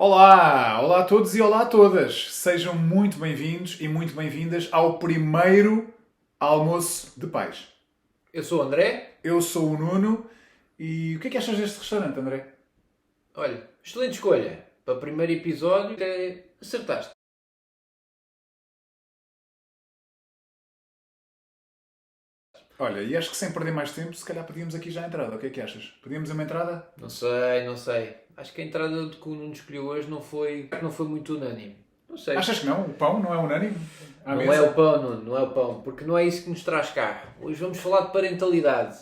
Olá! Olá a todos e olá a todas! Sejam muito bem-vindos e muito bem-vindas ao primeiro almoço de pais. Eu sou o André. Eu sou o Nuno e o que é que achas deste restaurante, André? Olha, excelente escolha. Para o primeiro episódio, acertaste. Olha, e acho que sem perder mais tempo, se calhar pedíamos aqui já a entrada. O que é que achas? Pedíamos uma entrada? Não sei. Acho que a entrada que o Nuno escolheu hoje não foi muito unânime. Não sei. Achas que não? O pão não é unânime? À Não mesa? é o pão, Nuno, não é o pão. Porque não é isso que nos traz cá. Hoje vamos falar de parentalidade.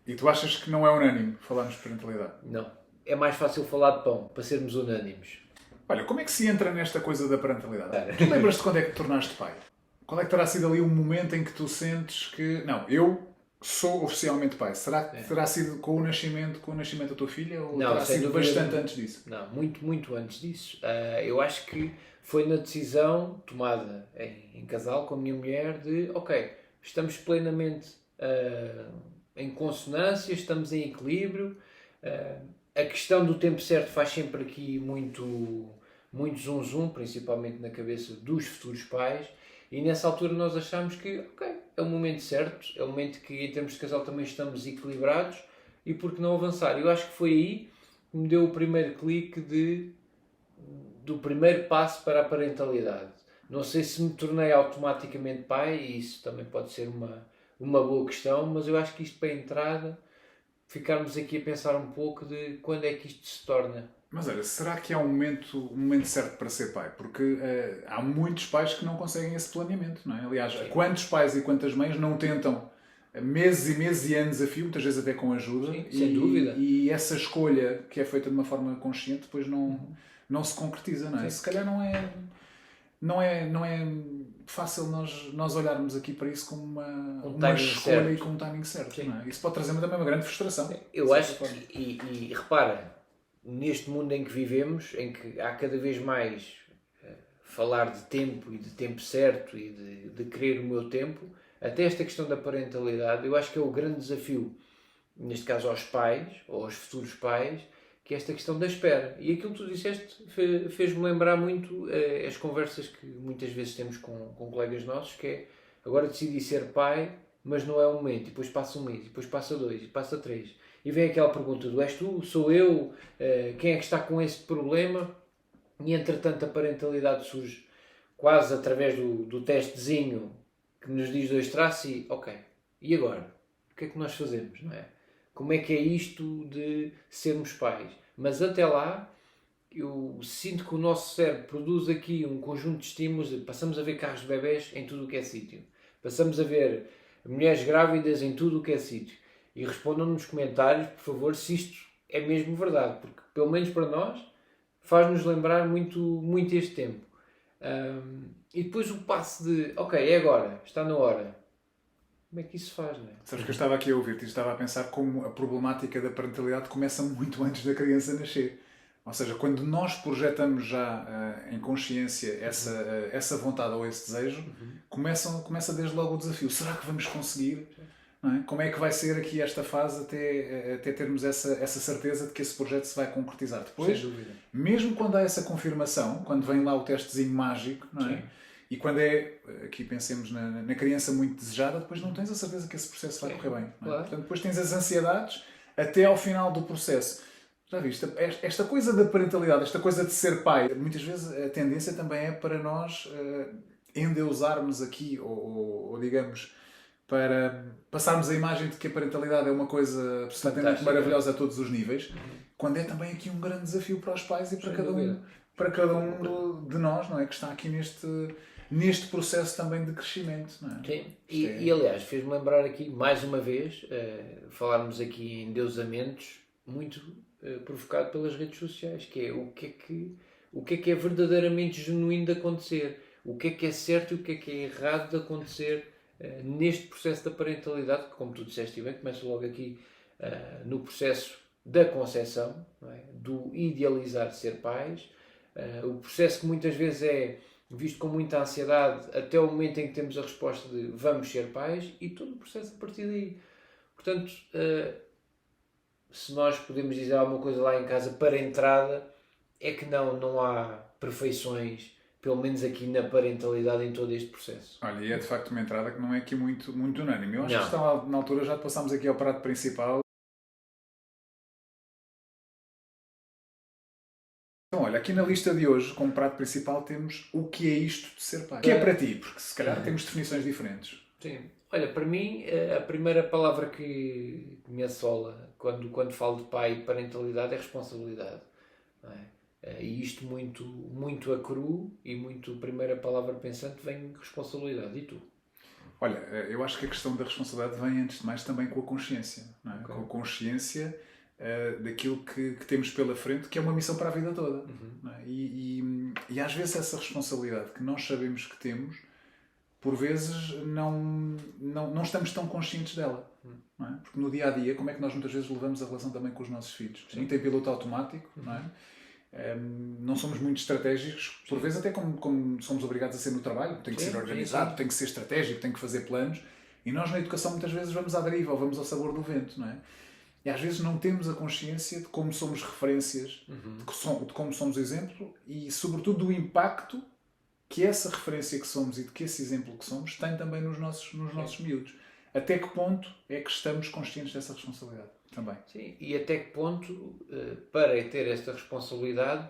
E tu achas que não é unânime falarmos de parentalidade? Não. É mais fácil falar de pão, para sermos unânimes. Olha, como é que se entra nesta coisa da parentalidade? Tu lembras-te quando é que te tornaste pai? Qual é que terá sido ali o momento em que tu sentes que... Não, eu sou oficialmente pai. Será que terá sido com o nascimento da tua filha ou Não, terá sem sido dúvida bastante nenhuma. antes disso? Não, muito antes disso. Eu acho que foi na decisão tomada em casal com a minha mulher de, ok, estamos plenamente em consonância, estamos em equilíbrio. A questão do tempo certo faz sempre aqui muito zum, principalmente na cabeça dos futuros pais. E nessa altura nós achamos que, ok, é o momento certo, é o momento que em termos de casal também estamos equilibrados e por que não avançar? Eu acho que foi aí que me deu o primeiro clique do primeiro passo para a parentalidade. Não sei se me tornei automaticamente pai, e isso também pode ser uma boa questão, mas eu acho que isto para a entrada, ficarmos aqui a pensar um pouco de quando é que isto se torna. Mas olha, será que há um momento certo para ser pai? Porque há muitos pais que não conseguem esse planeamento, não é? Aliás, quantos pais e quantas mães não tentam meses e meses e anos a fio, muitas vezes até com ajuda, Sim, sem dúvida. E essa escolha que é feita de uma forma consciente depois não se concretiza, não é? Sim. Se calhar não é fácil nós olharmos aqui para isso como uma timing escolha certo. e com um timing certo, Sim. não é? Isso pode trazer também uma grande frustração. Eu de acho certa forma. que, e repara, neste mundo em que vivemos, em que há cada vez mais falar de tempo e de tempo certo e de querer o meu tempo, até esta questão da parentalidade, eu acho que é o grande desafio, neste caso aos pais, ou aos futuros pais, que é esta questão da espera. E aquilo que tu disseste fez-me lembrar muito as conversas que muitas vezes temos com colegas nossos, que é, agora decidi ser pai, mas não é o momento, e depois passa um mês, e depois passa dois, e passa três. E vem aquela pergunta do és tu, sou eu, quem é que está com esse problema? E entretanto a parentalidade surge quase através do testezinho que nos diz dois traços e ok, e agora? O que é que nós fazemos, não é? Como é que é isto de sermos pais? Mas até lá eu sinto que o nosso cérebro produz aqui um conjunto de estímulos. Passamos a ver carros de bebés em tudo o que é sítio. Passamos a ver mulheres grávidas em tudo o que é sítio. E respondam nos comentários, por favor, se isto é mesmo verdade. Porque, pelo menos para nós, faz-nos lembrar muito este tempo. E depois o passo de, ok, é agora, está na hora. Como é que isso se faz, não é? Sabes que eu estava aqui a ouvir-te e estava a pensar como a problemática da parentalidade começa muito antes da criança nascer. Ou seja, quando nós projetamos já em consciência essa vontade ou esse desejo, começa desde logo o desafio. Será que vamos conseguir? Não é? Como é que vai ser aqui esta fase até termos essa certeza de que esse projeto se vai concretizar? Depois, Sem dúvida. mesmo quando há essa confirmação, quando vem lá o testezinho mágico, não é? Sim. E quando é, aqui pensemos na criança muito desejada, depois não tens a certeza que esse processo vai correr bem. Não é? Claro. Portanto, depois tens as ansiedades até ao final do processo. Já viste? Esta coisa da parentalidade, esta coisa de ser pai, muitas vezes a tendência também é para nós endeusarmos aqui, ou digamos, para passarmos a imagem de que a parentalidade é uma coisa absolutamente Fantástica. maravilhosa a todos os níveis, quando é também aqui um grande desafio para os pais e para cada um de nós, não é? Que está aqui neste processo também de crescimento, não é? Sim. E aliás, fez-me lembrar aqui, mais uma vez, falarmos aqui em endeusamentos, muito provocado pelas redes sociais, que é o que é verdadeiramente genuíno de acontecer, o que é certo e o que é errado de acontecer neste processo da parentalidade, que, como tu disseste bem, começa logo aqui no processo da concepção, não é? Do idealizar ser pais, o processo que muitas vezes é visto com muita ansiedade até o momento em que temos a resposta de vamos ser pais e todo o processo a partir daí. Portanto, se nós podemos dizer alguma coisa lá em casa para a entrada, é que não há perfeições, pelo menos aqui na parentalidade, em todo este processo. Olha, e é de facto uma entrada que não é aqui muito unânime. Eu acho que Não. está na altura, já passámos aqui ao prato principal. Então, olha, aqui na lista de hoje, como prato principal, temos o que é isto de ser pai. O que é para ti? Porque se calhar temos definições diferentes. Sim. Olha, para mim, a primeira palavra que me assola quando falo de pai e parentalidade é responsabilidade. Não é? E isto muito a cru e muito, a primeira palavra pensante vem responsabilidade. E tu? Olha, eu acho que a questão da responsabilidade vem antes de mais também com a consciência. Não é? Ok. Com a consciência daquilo que temos pela frente, que é uma missão para a vida toda. Não é? E às vezes essa responsabilidade que nós sabemos que temos, por vezes não estamos tão conscientes dela. Não é? Porque no dia a dia, como é que nós muitas vezes levamos a relação também com os nossos filhos? Muito em piloto automático, não é? Não somos muito estratégicos, por vezes até como somos obrigados a ser no trabalho, tem que ser organizado, tem que ser estratégico, tem que fazer planos, e nós na educação muitas vezes vamos à deriva ou vamos ao sabor do vento, não é? E às vezes não temos a consciência de como somos referências, de como somos exemplo e sobretudo do impacto que essa referência que somos e de que esse exemplo que somos tem também nos nossos miúdos. Até que ponto é que estamos conscientes dessa responsabilidade também? Sim, e até que ponto, para ter esta responsabilidade,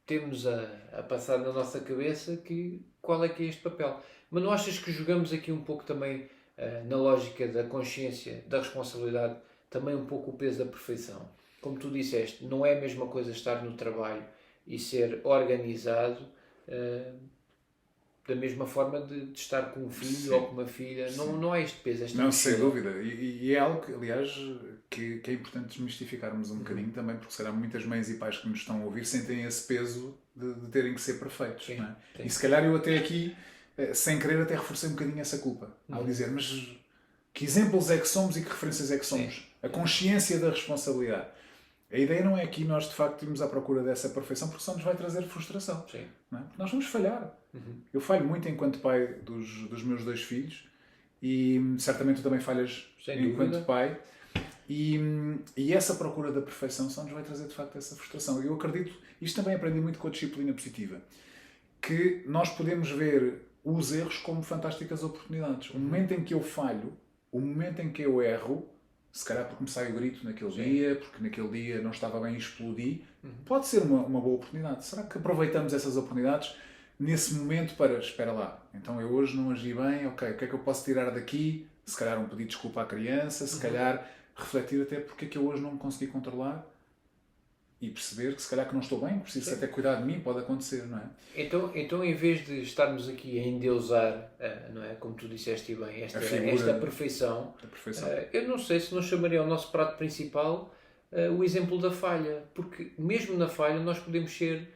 temos a passar na nossa cabeça qual é que é este papel. Mas não achas que jogamos aqui um pouco também, na lógica da consciência, da responsabilidade, também um pouco o peso da perfeição? Como tu disseste, não é a mesma coisa estar no trabalho e ser organizado, da mesma forma de estar com um filho Sim. ou com uma filha. Não há este peso, esta Não, sem mochila. dúvida. E é algo que, aliás, que é importante desmistificarmos um bocadinho também, porque será muitas mães e pais que nos estão a ouvir sentem esse peso de terem que ser perfeitos. Sim, Não é? sim. E se calhar eu até aqui, sem querer, até reforcei um bocadinho essa culpa. Ao dizer, mas que exemplos é que somos e que referências é que somos? A consciência da responsabilidade. A ideia não é aqui nós, de facto, irmos à procura dessa perfeição, porque só nos vai trazer frustração. Sim. Não é? Porque nós vamos falhar. Eu falho muito enquanto pai dos meus 2 filhos e certamente tu também falhas Sem enquanto dúvida. pai. E essa procura da perfeição só nos vai trazer, de facto, essa frustração. Eu acredito, isto também aprendi muito com a disciplina positiva, que nós podemos ver os erros como fantásticas oportunidades. O momento em que eu falho, o momento em que eu erro, se calhar porque me sai o grito naquele dia, porque naquele dia não estava bem e explodi, pode ser uma boa oportunidade. Será que aproveitamos essas oportunidades nesse momento para, espera lá, então eu hoje não agi bem, ok, o que é que eu posso tirar daqui? Se calhar um pedido de desculpa à criança, se calhar refletir até porque é que eu hoje não me consegui controlar e perceber que se calhar que não estou bem, preciso até cuidar de mim, pode acontecer, não é? Então em vez de estarmos aqui a endeusar, não é, como tu disseste bem, esta perfeição, Da perfeição. eu não sei se não chamaria ao nosso prato principal o exemplo da falha, porque mesmo na falha nós podemos ser,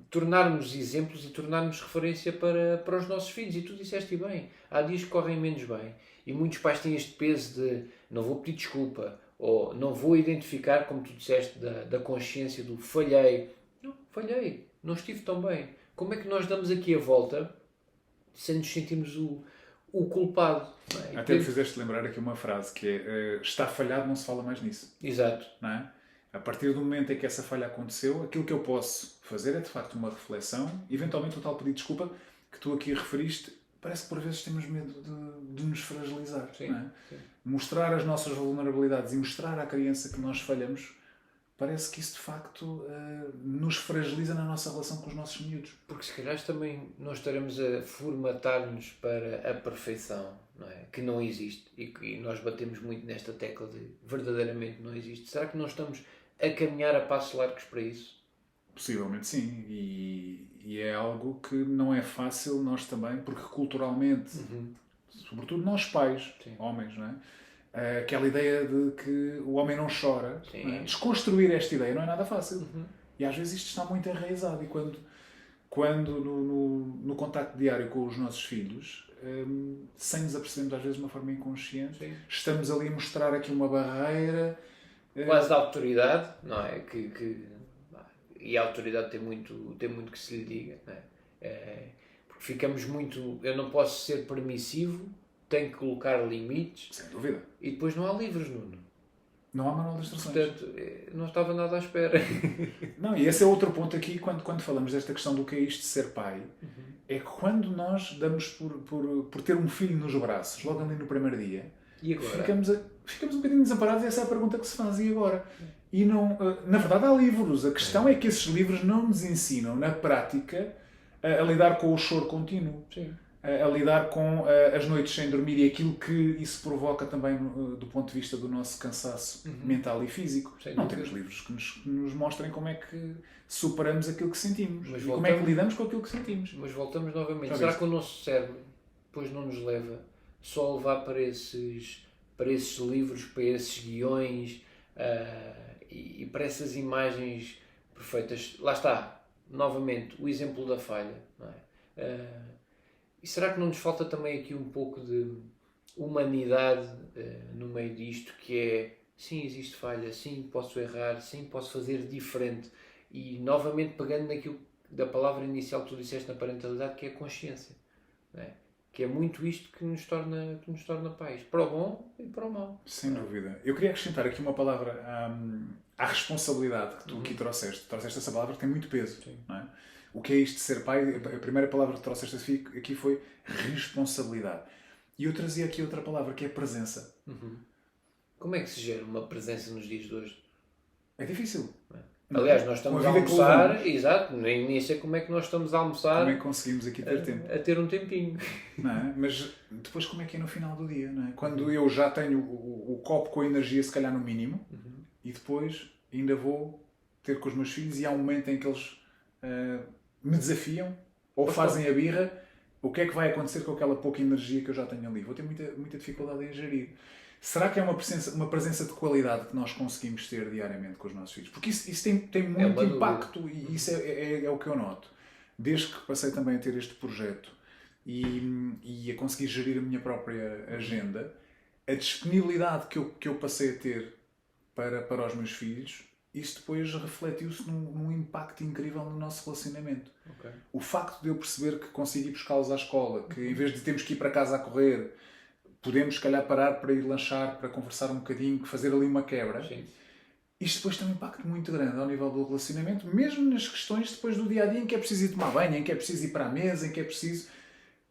tornarmos exemplos e tornarmos referência para os nossos filhos. E tu disseste bem, há dias que correm menos bem e muitos pais têm este peso de não vou pedir desculpa ou não vou identificar, como tu disseste, da consciência do falhei. Não, falhei, não estive tão bem. Como é que nós damos aqui a volta sem nos sentirmos o culpado? Não é? Até me fizeste lembrar aqui uma frase que é está falhado, não se fala mais nisso. Exato. Não é? A partir do momento em que essa falha aconteceu, aquilo que eu posso fazer é de facto uma reflexão, eventualmente o tal pedido de desculpa que tu aqui referiste. Parece que por vezes temos medo de nos fragilizar. Sim, não é? sim. Mostrar as nossas vulnerabilidades e mostrar à criança que nós falhamos, parece que isso de facto nos fragiliza na nossa relação com os nossos miúdos. Porque se calhar também não estaremos a formatar-nos para a perfeição, não é? Que não existe. E nós batemos muito nesta tecla de verdadeiramente não existe. Será que não estamos a caminhar a passos largos para isso? Possivelmente sim. E é algo que não é fácil nós também, porque culturalmente, sobretudo nós pais, homens, não é? Aquela ideia de que o homem não chora. Não é? Desconstruir esta ideia não é nada fácil. E às vezes isto está muito enraizado. E quando no contacto diário com os nossos filhos, sem nos apercebermos às vezes de uma forma inconsciente, estamos ali a mostrar aqui uma barreira. Quase da autoridade, não é? E a autoridade tem muito que se lhe diga, não é? Porque ficamos muito... Eu não posso ser permissivo, tenho que colocar limites. Sem dúvida. E depois não há livros, Nuno. Não há manual de instruções. Portanto, não estava nada à espera. Não, e esse é outro ponto aqui, quando falamos desta questão do que é isto de ser pai, é que quando nós damos por ter um filho nos braços, logo ali no primeiro dia, E agora? ficamos um bocadinho desamparados e essa é a pergunta que se faz, e agora? E não, na verdade há livros, a questão é que esses livros não nos ensinam, na prática, a lidar com o choro contínuo. Sim. A lidar com as noites sem dormir e aquilo que isso provoca também do ponto de vista do nosso cansaço mental e físico. Sem não dúvida. temos livros que nos mostrem como é que superamos aquilo que sentimos Mas e como é que lidamos com aquilo que sentimos. Mas voltamos novamente. Já Será viste? que o nosso cérebro depois não nos leva só a levar para esses livros, para esses guiões e para essas imagens perfeitas? Lá está, novamente, o exemplo da falha. Não é? E será que não nos falta também aqui um pouco de humanidade no meio disto, que é, sim, existe falha, sim, posso errar, sim, posso fazer diferente. E, novamente, pegando naquilo da palavra inicial que tu disseste na parentalidade, que é a consciência. Não é? Que é muito isto que nos torna pais. Para o bom e para o mau. Sem dúvida. Eu queria acrescentar aqui uma palavra à responsabilidade que tu aqui trouxeste. Trouxeste essa palavra que tem muito peso. Não é? O que é isto de ser pai? A primeira palavra que trouxeste aqui foi responsabilidade. E eu trazia aqui outra palavra, que é presença. Como é que se gera uma presença nos dias de hoje? É difícil. Aliás, nós estamos a almoçar, exato, nem sei como é que nós estamos a almoçar. Como é que conseguimos aqui ter tempo? A ter um tempinho. Não é? Mas depois como é que é no final do dia? Não é? Quando eu já tenho o copo com a energia se calhar no mínimo e depois ainda vou ter com os meus filhos e há um momento em que eles me desafiam ou fazem a birra, o que é que vai acontecer com aquela pouca energia que eu já tenho ali? Vou ter muita dificuldade em gerir. Será que é uma presença de qualidade que nós conseguimos ter diariamente com os nossos filhos? Porque isso tem muito impacto e isso é o que eu noto. Desde que passei também a ter este projeto e a conseguir gerir a minha própria agenda, a disponibilidade que eu passei a ter para os meus filhos, isso depois refletiu-se num impacto incrível no nosso relacionamento. Okay. O facto de eu perceber que consigo ir buscá-los à escola, que em vez de termos que ir para casa a correr, podemos, se calhar, parar para ir lanchar, para conversar um bocadinho, fazer ali uma quebra. Sim. Isto depois tem um impacto muito grande ao nível do relacionamento, mesmo nas questões depois do dia-a-dia, em que é preciso ir tomar banho, em que é preciso ir para a mesa, em que é preciso...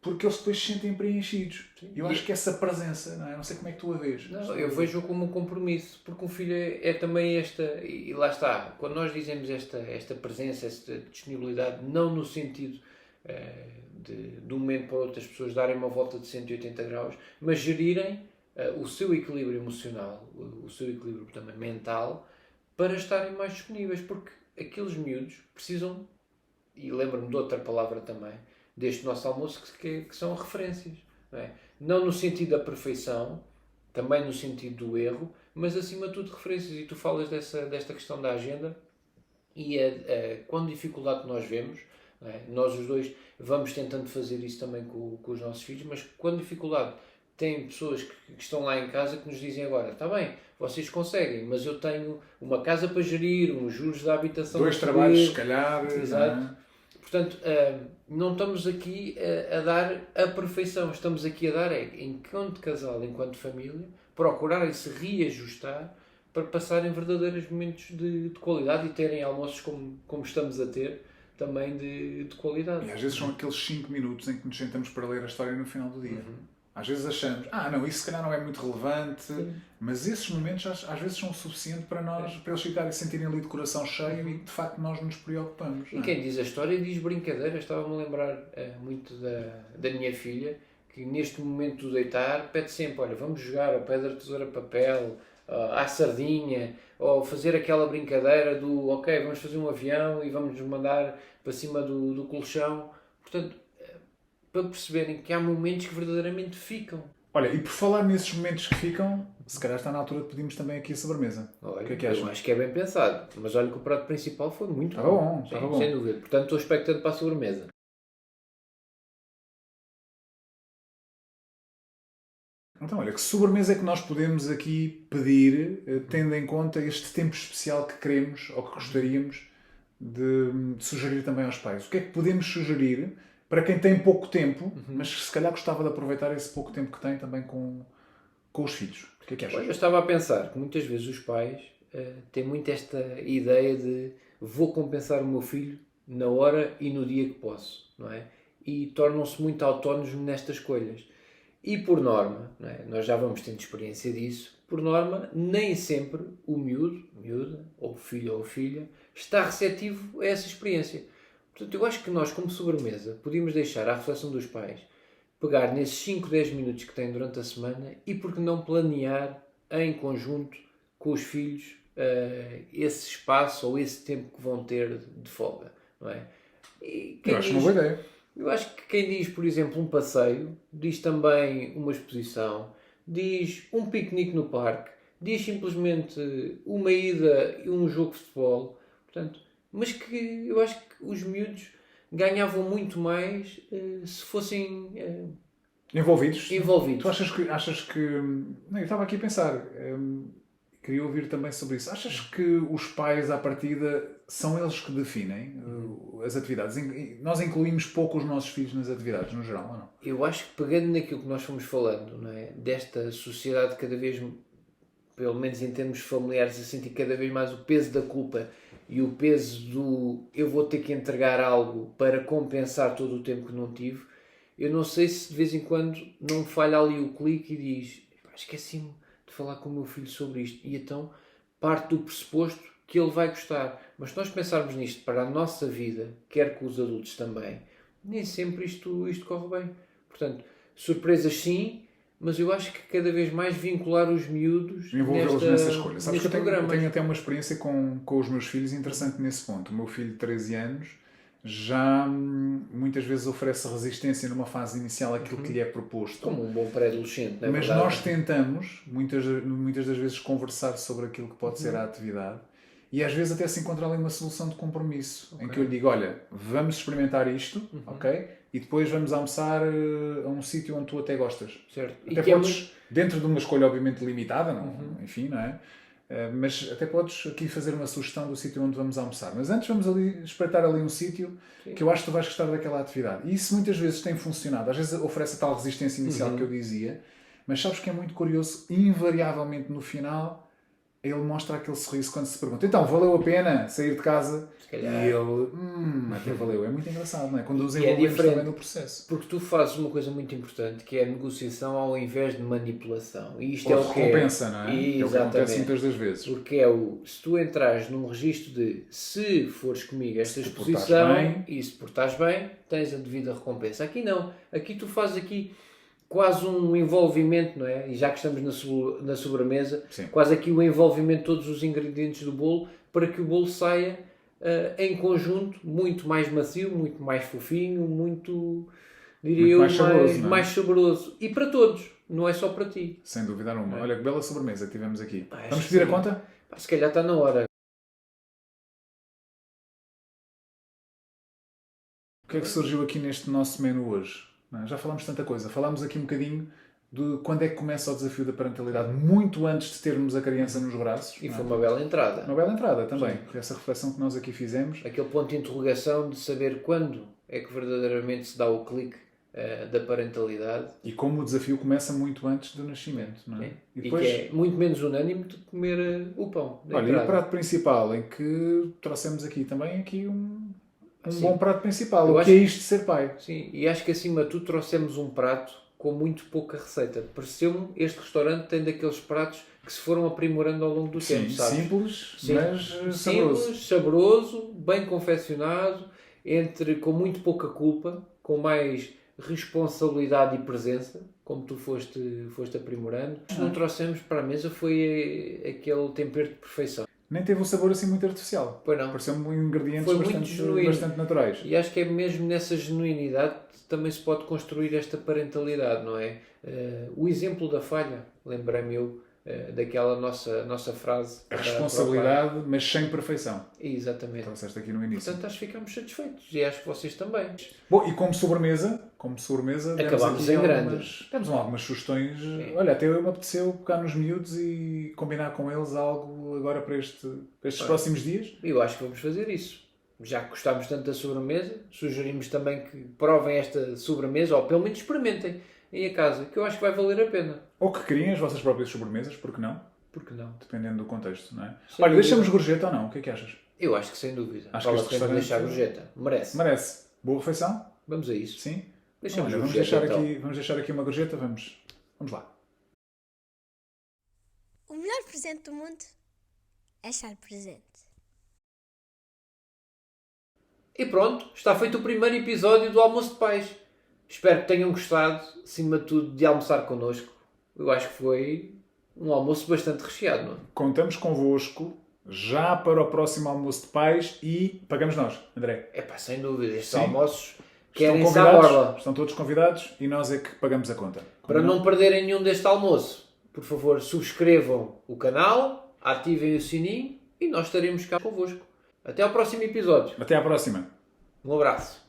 Porque eles depois se sentem preenchidos. Eu acho que essa presença, não é? Não sei como é que tu a vês. Não, eu vejo como um compromisso, porque um filho é também esta... E lá está, quando nós dizemos esta presença, esta disponibilidade, não no sentido... de um momento para outro as pessoas darem uma volta de 180 graus, mas gerirem o seu equilíbrio emocional, o seu equilíbrio também mental, para estarem mais disponíveis, porque aqueles miúdos precisam, e lembro-me de outra palavra também, deste nosso almoço, que são referências. Não é? Não no sentido da perfeição, também no sentido do erro, mas acima de tudo referências. E tu falas desta questão da agenda e quão dificuldade que nós vemos. É? Nós os dois vamos tentando fazer isso também com os nossos filhos, mas com dificuldade tem pessoas que estão lá em casa que nos dizem agora, está bem, vocês conseguem, mas eu tenho uma casa para gerir, uns juros da habitação, 2 trabalhos, se calhar. Exato. Portanto, não estamos aqui a dar a perfeição, estamos aqui a dar enquanto casal, enquanto família, procurarem se reajustar para passarem verdadeiros momentos de qualidade e terem almoços como estamos a ter, também de qualidade. E às vezes são aqueles 5 minutos em que nos sentamos para ler a história no final do dia. Às vezes achamos, não, isso se calhar não é muito relevante, mas esses momentos às vezes são o suficiente para eles ficarem, sentirem ali de coração cheio e de facto nós nos preocupamos. E quem diz a história diz brincadeira. Estava-me a lembrar muito da minha filha, que neste momento do deitar pede sempre, olha, vamos jogar a pedra, tesoura, papel, à sardinha, ou fazer aquela brincadeira do ok, vamos fazer um avião e vamos nos mandar para cima do colchão. Portanto, para perceberem que há momentos que verdadeiramente ficam. Olha, e por falar nesses momentos que ficam, se calhar está na altura de pedirmos também aqui a sobremesa. Olha, o que é que achas? Eu acho que é bem pensado, mas olha que o prato principal foi muito bom. Sim, bom. Sem dúvida. Portanto, estou expectante para a sobremesa. Então, olha, que sobremesa é que nós podemos aqui pedir, tendo em conta este tempo especial que queremos ou que gostaríamos de sugerir também aos pais? O que é que podemos sugerir para quem tem pouco tempo, mas se calhar gostava de aproveitar esse pouco tempo que tem também com com os filhos? O que é que achas? Olha, eu estava a pensar que muitas vezes os pais têm muito esta ideia de vou compensar o meu filho na hora e no dia que posso, não é? E tornam-se muito autónomos nestas escolhas. E por norma, não é? Nós já vamos tendo experiência disso, por norma, nem sempre o miúdo, miúda, ou o filho ou a filha, está receptivo a essa experiência. Portanto, eu acho que nós, como sobremesa, podíamos deixar à reflexão dos pais pegar nesses 5, 10 minutos que têm durante a semana e por que não planear em conjunto com os filhos esse espaço ou esse tempo que vão ter de folga, não é? Eu acho uma boa ideia. Eu acho que quem diz, por exemplo, um passeio, diz também uma exposição, diz um piquenique no parque, diz simplesmente uma ida e um jogo de futebol. Portanto, mas que eu acho que os miúdos ganhavam muito mais se fossem Envolvidos? envolvidos. Tu achas que... Não, eu estava aqui a pensar, queria ouvir também sobre isso. Achas que os pais, à partida, são eles que definem as atividades? Nós incluímos pouco os nossos filhos nas atividades, no geral, ou não? Eu acho que pegando naquilo que nós fomos falando, não é? Desta sociedade cada vez, pelo menos em termos familiares, a sentir cada vez mais o peso da culpa e o peso do eu vou ter que entregar algo para compensar todo o tempo que não tive, eu não sei se de vez em quando não falha ali o clique e diz esqueci-me de falar com o meu filho sobre isto. E então parte do pressuposto que ele vai gostar. Mas se nós pensarmos nisto para a nossa vida, quer com os adultos também, nem sempre isto corre bem. Portanto, surpresas sim, mas eu acho que cada vez mais vincular os miúdos envolvê-los nessa escolha. Sabes que eu programa. tenho até uma experiência com os meus filhos interessante nesse ponto. O meu filho de 13 anos já muitas vezes oferece resistência numa fase inicial àquilo que lhe é proposto. Como um bom pré-adolescente, não é Mas verdade? nós tentamos, muitas das vezes, conversar sobre aquilo que pode ser a atividade e às vezes até se encontrar ali uma solução de compromisso, em que eu lhe digo, olha, vamos experimentar isto, ok? E depois vamos almoçar a um sítio onde tu até gostas. Certo. Até podes, dentro de uma escolha obviamente limitada, não, enfim, não é? Mas até podes aqui fazer uma sugestão do sítio onde vamos almoçar. Mas antes vamos ali espreitar ali um sítio que eu acho que tu vais gostar daquela atividade. E isso muitas vezes tem funcionado. Às vezes oferece a tal resistência inicial que eu dizia, mas sabes que é muito curioso, invariavelmente no final ele mostra aquele sorriso quando se pergunta então, valeu a pena sair de casa? E ele, até valeu. É muito engraçado, não é? Quando os envolvemos também no processo. Porque tu fazes uma coisa muito importante, que é a negociação ao invés de manipulação. E isto ou é o que recompensa, não é? Exatamente. É o que acontece muitas das vezes. Porque se tu entrares num registro de se fores comigo a esta exposição e se portares bem, tens a devida recompensa. Aqui não. Aqui tu fazes quase um envolvimento, não é? E já que estamos na sobremesa, quase aqui o envolvimento de todos os ingredientes do bolo para que o bolo saia em conjunto muito mais macio, muito mais fofinho, muito, diria muito eu, mais saboroso. E para todos, não é só para ti. Sem dúvida alguma. Olha que bela sobremesa que tivemos aqui. Vamos pedir a conta? Se calhar está na hora. O que é que surgiu aqui neste nosso menu hoje? Já falámos tanta coisa. Falámos aqui um bocadinho de quando é que começa o desafio da parentalidade, muito antes de termos a criança nos braços. E foi uma bela entrada. Uma bela entrada também. Essa reflexão que nós aqui fizemos. Aquele ponto de interrogação de saber quando é que verdadeiramente se dá o clique da parentalidade. E como o desafio começa muito antes do nascimento. Não é? E depois... que é muito menos unânime de comer o pão. Olha, e o prato principal, em que trouxemos aqui também um bom prato principal. O que é isto de ser pai? Sim, e acho que acima de tudo trouxemos um prato com muito pouca receita. Pareceu-me este restaurante tem daqueles pratos que se foram aprimorando ao longo do tempo, sabes? Simples, mas saboroso. Simples, saboroso, bem confeccionado, com muito pouca culpa, com mais responsabilidade e presença, como tu foste aprimorando. O que não trouxemos para a mesa foi aquele tempero de perfeição. Nem teve um sabor assim muito artificial. Pois não. Pareceu-me ingredientes bastante naturais. E acho que é mesmo nessa genuinidade que também se pode construir esta parentalidade, não é? O exemplo da falha, lembrei-me eu daquela nossa frase. A responsabilidade, mas sem perfeição. Exatamente. Trouxeste aqui no início. Portanto, acho que ficamos satisfeitos. E acho que vocês também. Bom, e como sobremesa acabámos em grande. Temos algumas sugestões. Sim. Olha, até eu me apeteceu pegar nos miúdos e combinar com eles algo agora para estes próximos dias. Eu acho que vamos fazer isso. já que gostámos tanto da sobremesa, sugerimos também que provem esta sobremesa, ou pelo menos experimentem em casa, que eu acho que vai valer a pena. Ou que criem as vossas próprias sobremesas, porque não? Por que não? Dependendo do contexto, não é? Sem Olha, dúvida. deixamos gorjeta ou não? O que é que achas? Eu acho que sem dúvida. Acho Vale que a este pena deixar restaurante- gorjeta. Merece. Merece. Boa refeição? Vamos a isso. Sim? Deixamos Olha, gorjeta, então. vamos deixar aqui uma gorjeta, vamos lá. O melhor presente do mundo é estar presente. E pronto, está feito o primeiro episódio do Almoço de Pais. Espero que tenham gostado, acima de tudo, de almoçar connosco. Eu acho que foi um almoço bastante recheado, não é? Contamos convosco já para o próximo almoço de pais e pagamos nós, André. É pá, sem dúvida, estes Sim. almoços Estão querem-se à borla. convidados, estão todos convidados e nós é que pagamos a conta. Para não perderem nenhum deste almoço, por favor, subscrevam o canal, ativem o sininho e nós estaremos cá convosco. Até ao próximo episódio. Até à próxima. Um abraço.